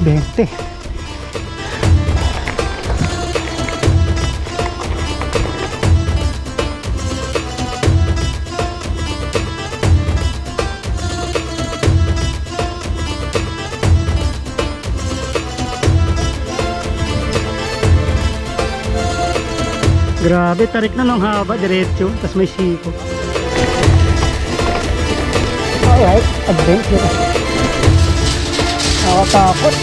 20. Grabe, tarik na ng haba, diretso, tapos may siko. Alright, adventure. Nakatakot.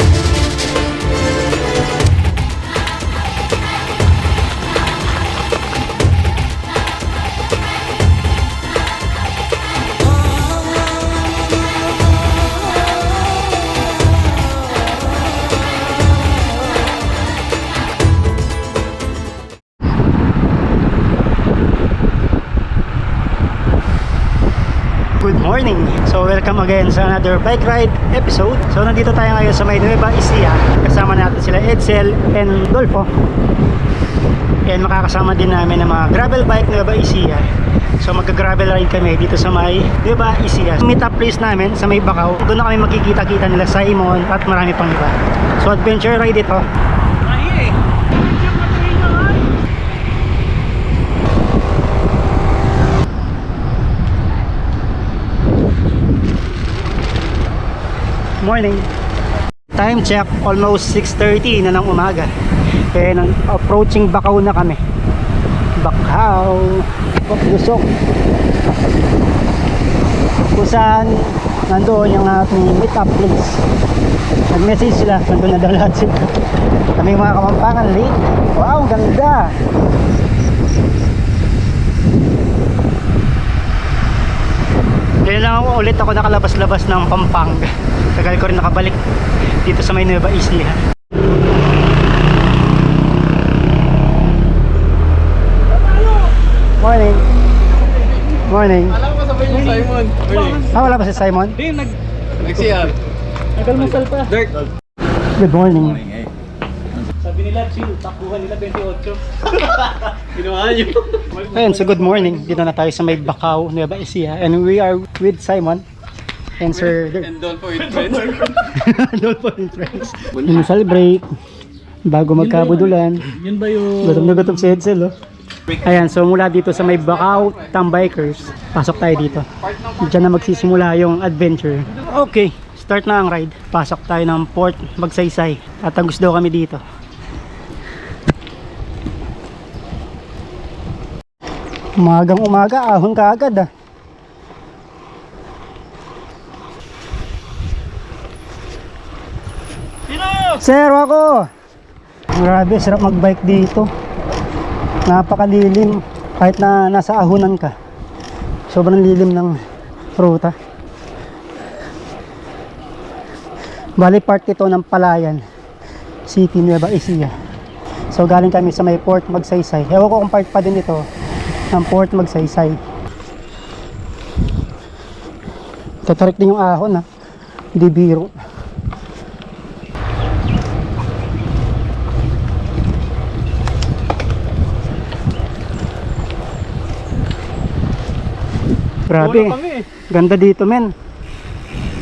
Good morning! So welcome again sa another bike ride episode. So nandito tayo ngayon sa may Nueva Ecija. Kasama natin sila Edsel and Dolfo. And makakasama din namin ng mga gravel bike Nueva Ecija. So magka-gravel ride kami dito sa may Nueva Ecija. Meet up place namin sa may Bacau. Doon na kami magkikita-kita nila Simon at marami pang iba. So adventure ride ito. Morning. Time check, almost 6:30 na ng umaga. And approaching Bacau na kami. Bacau, Lusok. Kung saan nandoon yung ating meet up place. Nag-message sila, nandoon na daw lahat sila. Kami mga Kapampangan late. Wow, ang ganda. Kaya lang ulit ako nakalabas-labas ng Pampanga. Tagal ko rin nakabalik dito sa may Nueva Ecija. Morning. Morning. Alam ko sabay ni Simon. Morning. Wala pa si Simon? Hindi, nag-CR. Nagkalmusal pa. Dirk. Good morning. Sabi nila, chill, takbuhan nila 28. Ginawa nyo. Ayun, so good morning. Dito na tayo sa may Bacau, Nueva Ecija. And we are with Simon and Sir Dirk. And don't for your friends. Don't for your friends. Celebrate bago magkabudulan. Yun ba yung... Gutom na gutom si Edsel, oh. Ayan, so mula dito sa may Bacau Tambikers, pasok tayo dito. Diyan na magsisimula yung adventure. Okay, start na ang ride. Pasok tayo ng Port Magsaysay. At ang gusto kami dito. Umagang umaga, ahon ka agad ah. Sir, ako! Grabe, sarap magbike dito. Napakalilim. Kahit na nasa ahunan ka, sobrang lilim ng ruta. Bali part ito ng Palayan City, Nueva Ecija. So galing kami sa may Port Magsaysay. Ewan ko kung part pa din ito ng Port Magsaysay. Tatarik din yung ahon ha. Hindi biro. Grabe, ganda dito men.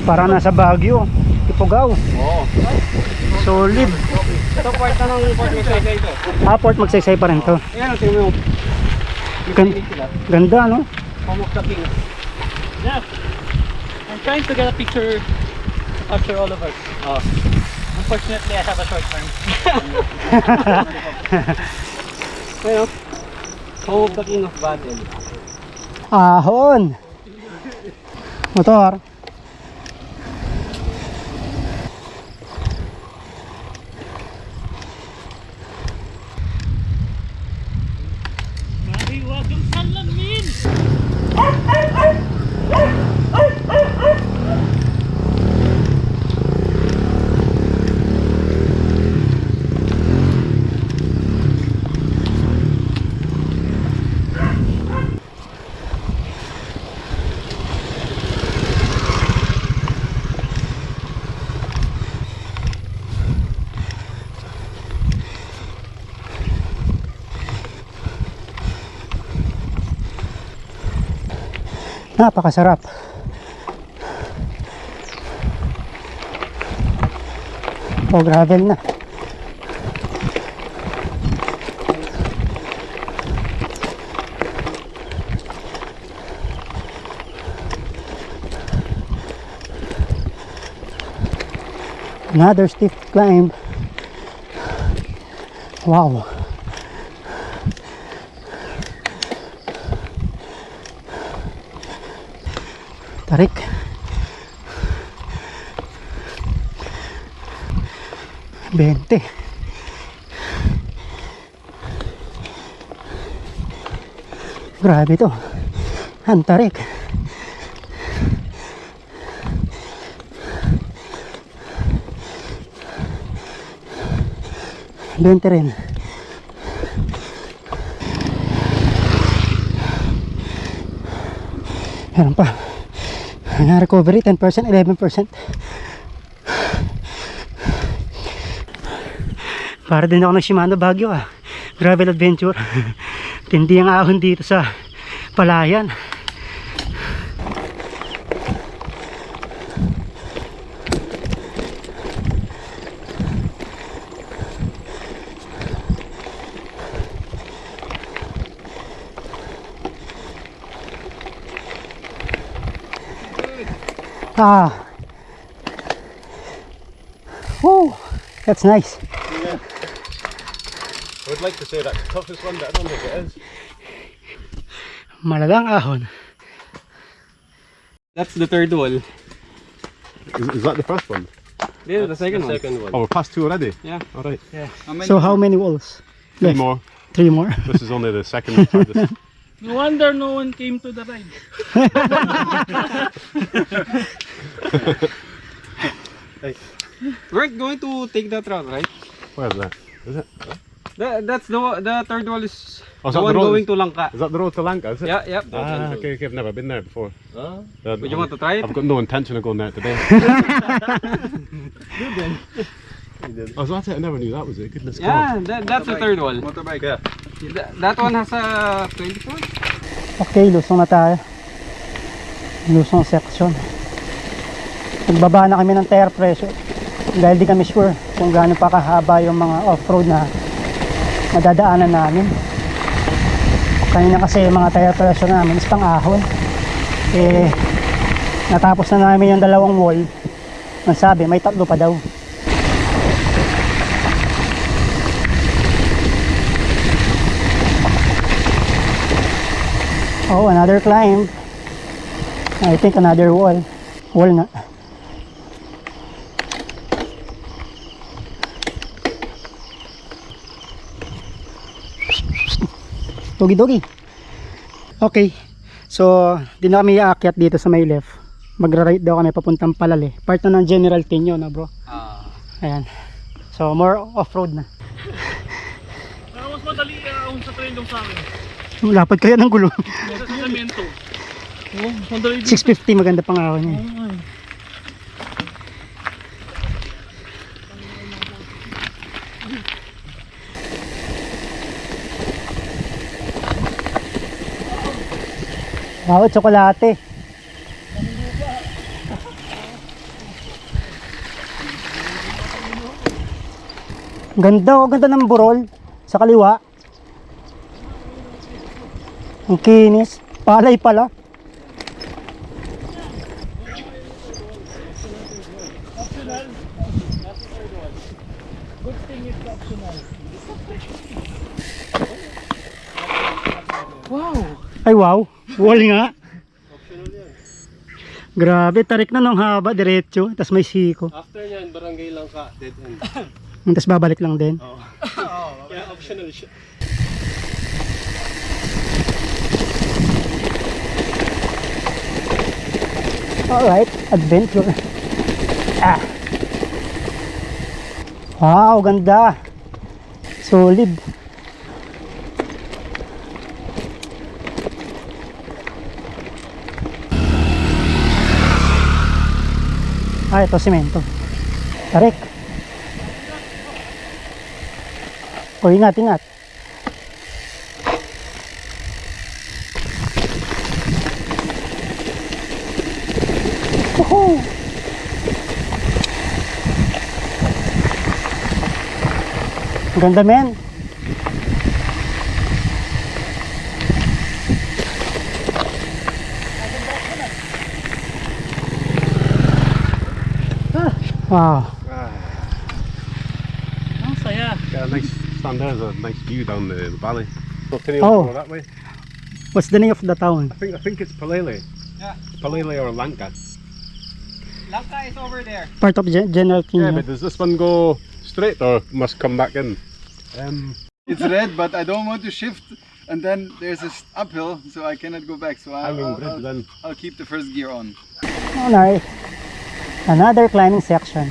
Para nasa Baguio, Ifugao. Oo. Solid. Ito part na ng Port Magsaysay ito. Port Magsaysay pa rin to. Ayan, tingnan mo. Ganda no? Home of the King. Yeah. I'm trying to get a picture to capture all of us. Oh. Unfortunately, I have a short term. Well, Home of the King of Battle. Ahon. Motor. Mahiwagang salamin. Napakasarap. O gravel na. Another steep climb. Wow. Tarik. Bente. Grabe to. Ang tarik. Bente rin. Meron pa. Na-recovery 10%, 11%. Para din ako ng Shimano Baguio Gravel adventure. Tindi ang ahon dito sa palayan. Oh, that's nice. Yeah. I would like to say that's the toughest one, but I don't think it is. Malagang ahon. That's the third wall. Is that the first one? This is the second one. Oh, we're past 2 already? Yeah. Alright. So how many walls? 3 more. 3 more. This is only the second hardest. No wonder no one came to the ride. We're going to take that route, right? Where is that? Is it? That's the third wall is Oh, is the that one the road? going to Langka. Is that the road to Lanka, is it? Yeah, yep. Ah, okay, I've never been there before. Would you want to try it? I've got no intention of going there today. Oh, so that's it, I never knew that was it. Goodness Yeah, God. that's the third wall. Motorbike, yeah. That one has a 24. Okay, lusong na tayo. Lusong section. Nagbaba na kami ng tire pressure dahil di kami sure kung gaano pa kahaba yung mga off-road na madadaanan namin. Kanina kasi mga tire pressure namin is pang ahon. Natapos na namin yung 2 wall. Ang sabi, may 3 pa daw. Oh, another climb. I think another wall. Wall nga. Dogi-dogi. Okay. So, di na kami aakyat dito sa may left. Magra-right daw kami papuntang Palale. Part na ng General Tenyo na, bro. Ayan. So, more off-road na. Mas madali ang sa train sa akin. Lapad kaya ng gulo. Sa semento. Oh, madali 650 maganda pang ahon niya. Wow, tsokolate. Ganda, oh, ganda ng burol sa kaliwa. Ang kinis. Palay pala. Wow. Ay wow, wall nga. Grabe, tarik na ng haba, diretso. Tapos may siko. After yan, barangay lang ka, dead end. Tapos babalik lang din. Kaya optional siya. Alright, adventure. Wow, ganda. Solid. Ito semento. Tarik. O, ingat, ingat. Woohoo! Ganda, men. Wow. Ang saya. Got a nice stand there. There's a nice view down the valley. So can you Oh. go that way? What's the name of the town? I think it's Palele. Yeah. Palele or Lanka. Lanka is over there. Part of General King. Yeah, but does this one go straight or must come back in? It's red, but I don't want to shift, and then there's this uphill, so I cannot go back. So Hanging bridge then. I'll keep the first gear on. Alright. Another climbing section.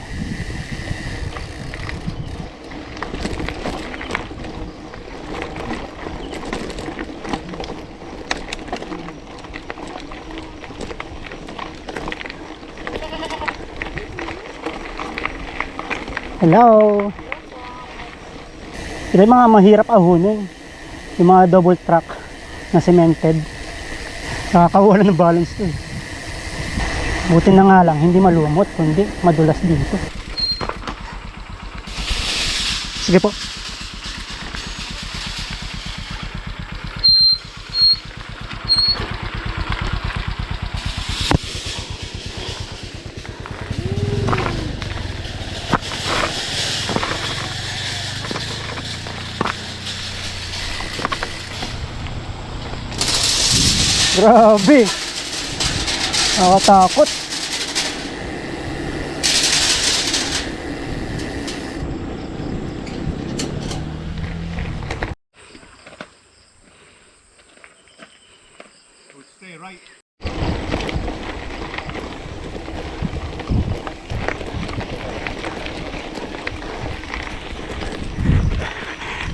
Hello. Ito yung mga mahirap ahunin. Yung mga double track na cemented. Nakakawala ng balance to eh. Buti na nga lang, hindi malumot, kundi madulas dito. Sige po. Grabe! Nakatakot! Stay right.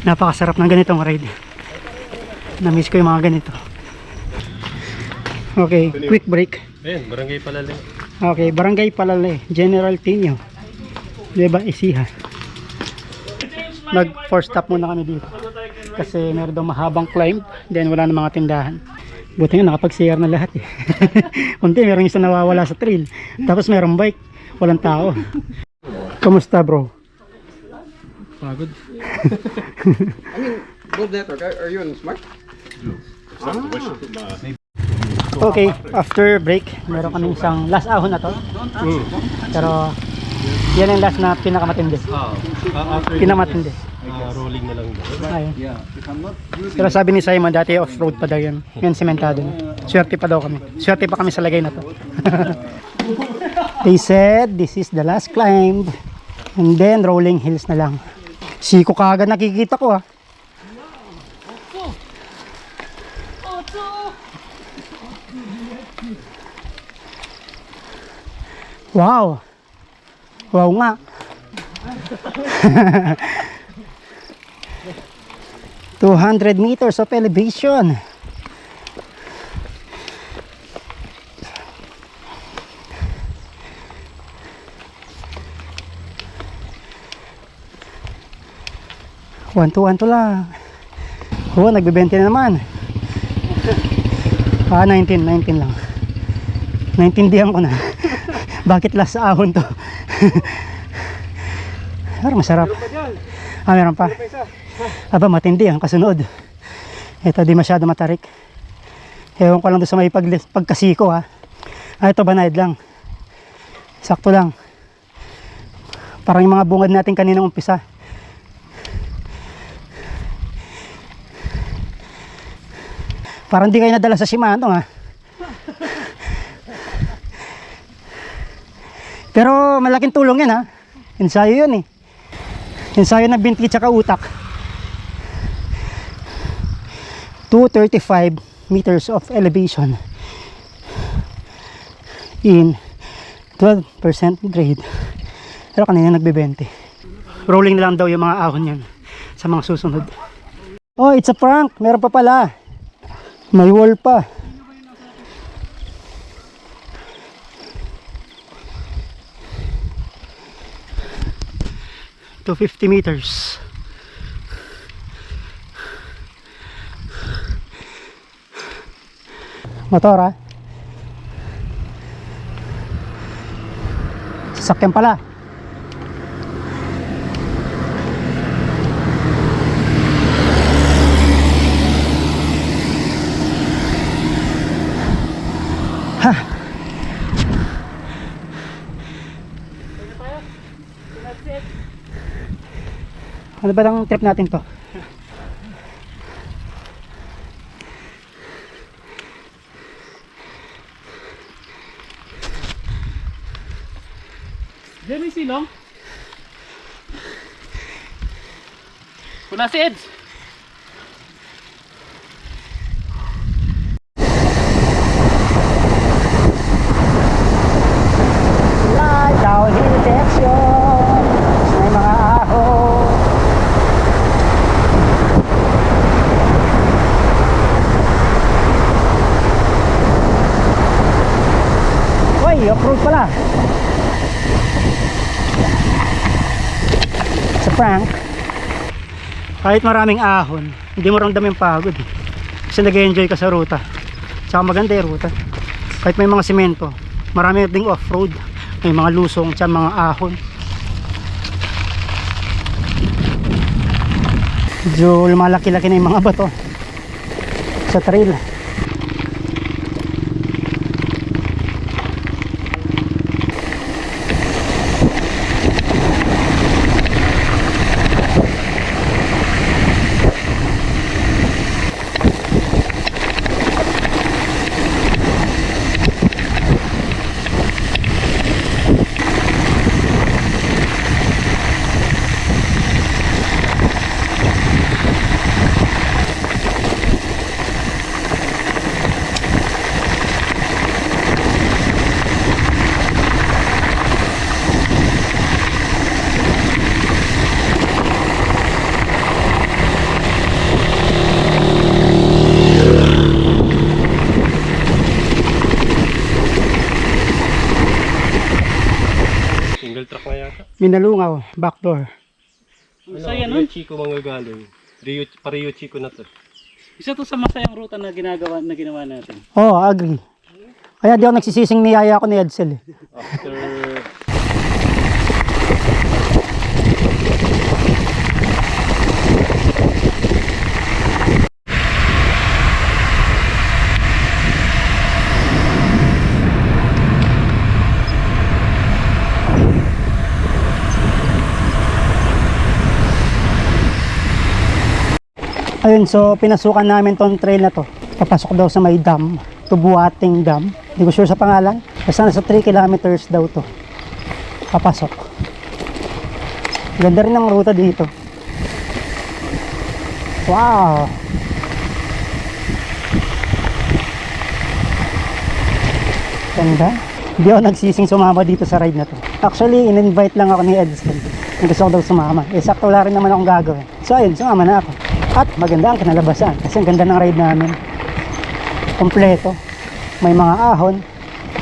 Napakasarap ng ganitong ride. Na-miss ko yung mga ganito. Okay, quick break. Ayan, Barangay Palale. Okay, Barangay Palale, General Tino. Diba, Isiha. Nag-force stop muna kami dito. Kasi meron daw mahabang climb, then wala na mga tindahan. Buti nga nakapag-CR na lahat eh. Kunti, meron isa nawawala sa trail. Tapos meron bike, walang tao. Kamusta bro? Pagod. Good network. Are you on smart? Okay, after break, meron kami isang last ahon na to. Pero yan ang last na pinakamatindi. Pinakamatindi. Rolling na lang. Ayun. Yeah. If I'm not using Pero sabi ni Simon, dati off-road pa daw yun. Yan, sementado na. Swerte pa daw kami. Swerte pa kami sa lagay na to. They said, this is the last climb. And then, rolling hills na lang. Siko kaagad nakikita ko ah. Wow. Wow nga. $200 meters of elevation. One to lang. Oh, nagbe-20 na naman. 19 lang. Naintindihan ko na. Bakit last ahon to? Pero masarap. Meron pa. Aba, matindi ang kasunod. Ito di masyado matarik. Ewan ko lang doon sa may pagkasiko ha. Ito banayad lang. Sakto lang. Parang yung mga bungad natin kaninang umpisa. Parang di kayo nadala sa Shimano ha. Pero malaking tulong yan ha. Ensayo yun eh. Ensayo ng binti tsaka utak. 235 meters of elevation in 12% grade. Pero kanina nagbe-20. Rolling na lang daw yung mga ahon yan sa mga susunod. Oh, it's a prank. Meron pa pala. May wall pa. To 50 meters. Motor ha. Sasakyan pala. Ano ba ang trip natin to? Diyan may silong. Wala si Eds. Slide downhill section. May mga ahon. Uy, off-road pala. Sa prank. Kahit maraming ahon, hindi mo ramdam yung pagod eh. Kasi nag-enjoy ka sa ruta. Tsaka maganda yung ruta. Kahit may mga semento, marami ding off-road. May mga lusong, tsaka mga ahon. Medyo lumalaki-laki na yung mga bato sa trail. Single track na yata. Minalungaw, backdoor. Isa yan nun. Rio Chico manggagaling. Rio Chico na to. Isa to sa masayang ruta na ginawa natin. Oo, agree. Kaya di ako nagsisising niyaya ko ni Edsel eh. After Ayun, so pinasukan namin tong trail na to. Papasok daw sa may dam, Tubuating Dam. Hindi ko sure sa pangalan. Basta nasa 3 kilometers daw to. Papasok. Ganda rin ang ruta dito. Wow! Ganda. Hindi ako nagsising sumama dito sa ride na to. Actually, in-invite lang ako ni Edson. Gusto ko daw sumama. Eh, sakto wala rin naman akong gagawin. So ayun, sumama na ako. At maganda ang kinalabasan kasi ang ganda ng ride namin. Kompleto. May mga ahon,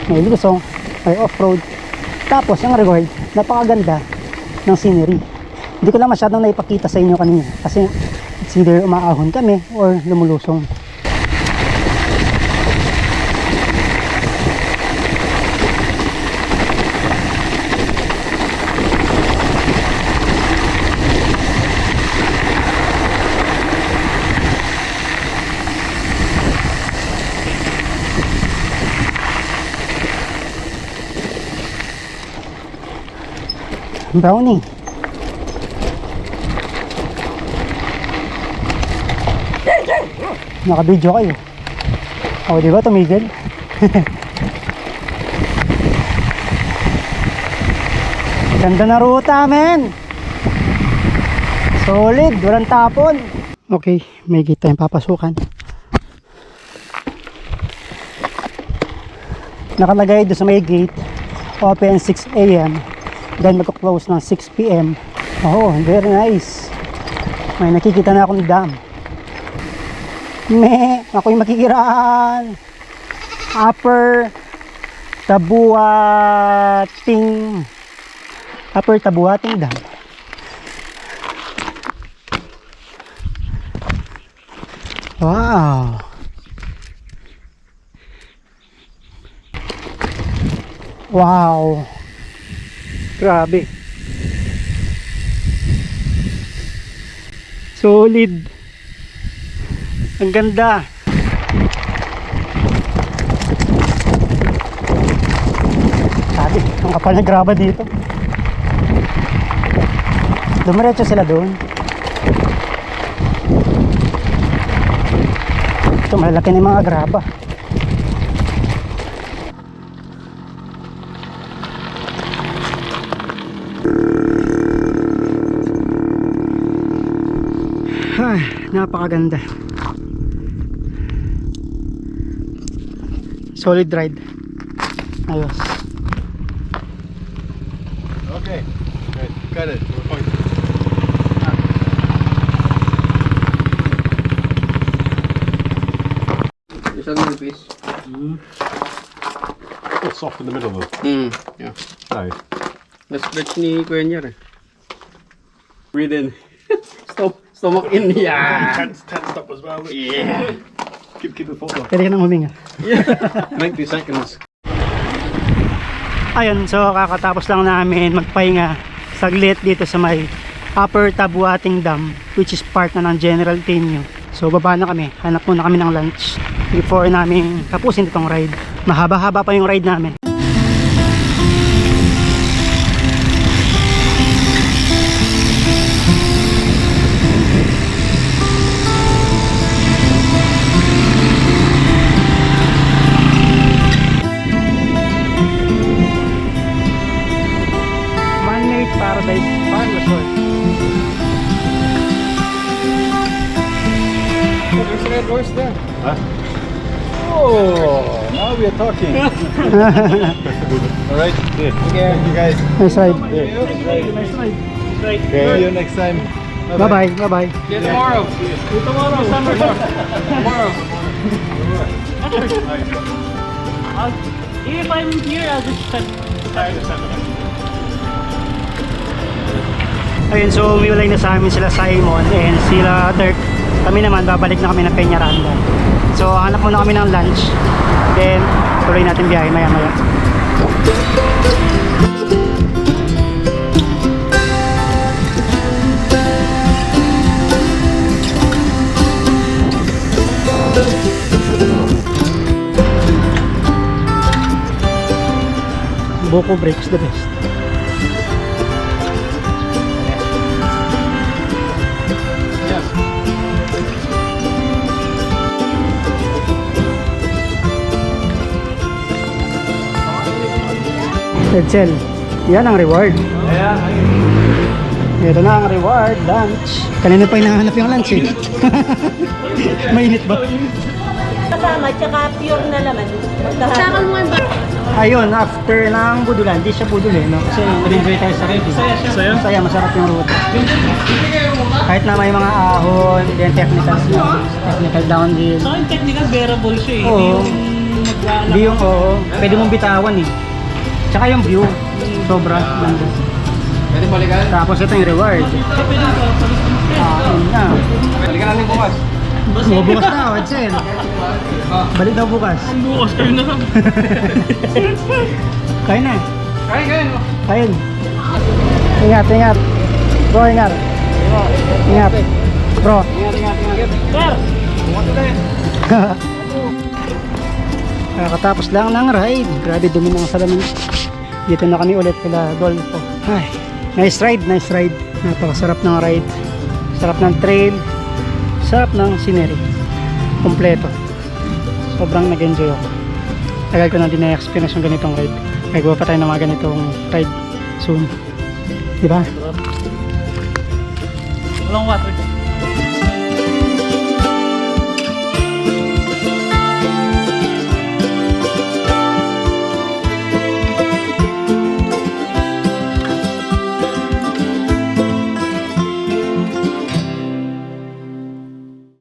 may lusong, may off-road. Tapos ang reward, napakaganda ng scenery. Hindi ko lang masyadong naipakita sa inyo kanina kasi it's either umaahon kami or lumulusong. Brownie. Naka-video kayo. O, di ba tumigil? Ganda na ruta, men. Solid, walang tapon. Okay, may gate tayong papasukan. Nakalagay doon sa may gate, open 6 AM. Then magko-close ng 6 PM. Oh, very nice. May nakikita na akong dam. Ako'y makikiraan. Upper Tabuating Dam. Wow. Wow. Grabe. Solid. Ang ganda. Sabi, ang kapal na graba dito. Dumiretso sila doon. Ito, malaki na yung mga graba. Ay, napakaganda. Solid ride. Ayos. Okay. Right. Got it. We're fine. Isang nipis. It's soft in the middle though. Yeah. No. Na-stretch ni Kuya Nyer eh. Breathe in. Stomach in. Yeah. Tensed up as well. Yeah. Keep the foot though. Pwede ka nang huminga. 90 seconds. Ayun, so kakatapos lang namin magpahinga saglit dito sa may Upper Tabuating Dam, which is part na ng General Tenyo. So baba na kami, hanap muna kami ng lunch before namin tapusin itong ride. Mahaba-haba pa yung ride namin. Man-made Paradise Farm Resort. There's red horse there. Huh? Oh, now we are talking. All right. Yeah. Thank you guys. Nice ride. See you next time. Bye-bye, bye-bye. See you tomorrow. Tomorrow. If I'm here, I'll just check. Ayun, so umiwalay na sa amin sila Simon and sila Dirk. Kami naman, babalik na kami ng Peñaranda. So hanap muna kami ng lunch. Then, tuloy natin biyahe maya-maya. Boko breaks the best. Edsel, yan ang reward. Ito na ang reward, lunch. Kanina pa hinahanap yung lunch eh. Mainit ba? Kasama, tsaka pure na laman. Magkahalo. Ayun, after ng budulan, di siya budul eh, no? Kasi nag-enjoy tayo sa ride. Saya, masarap yung ruta. Kahit na may mga ahon, then technical downhill. So, yung technical bearable siya eh. Oo. Hindi yung, oo, pwede mong bitawan eh. Tsaka yung view, sobra. Ganda. Pwede balikan? Tapos ito yung reward. Ayun na. Balikan natin bukas. Bukas na, Edsel. Balik daw bukas. Bukas kayo na lang. Kain na. Kain. Kain. Ingat, ingat. Bro, ingat. Ingat. Bro. Sir! Kakatapos lang ng ride. Grabe, dumi ng salamin. Dito na kami ulit kila Dolfo. Ay, nice ride, nice ride. Napakasarap ng ride. Sarap ng trail. Sarap ng scenery. Kompleto. Sobrang nag-enjoy ako. Tagal ko na din na-experience yung ganitong ride. Gagawa pa tayo ng mga ganitong ride soon. Diba? Walang water.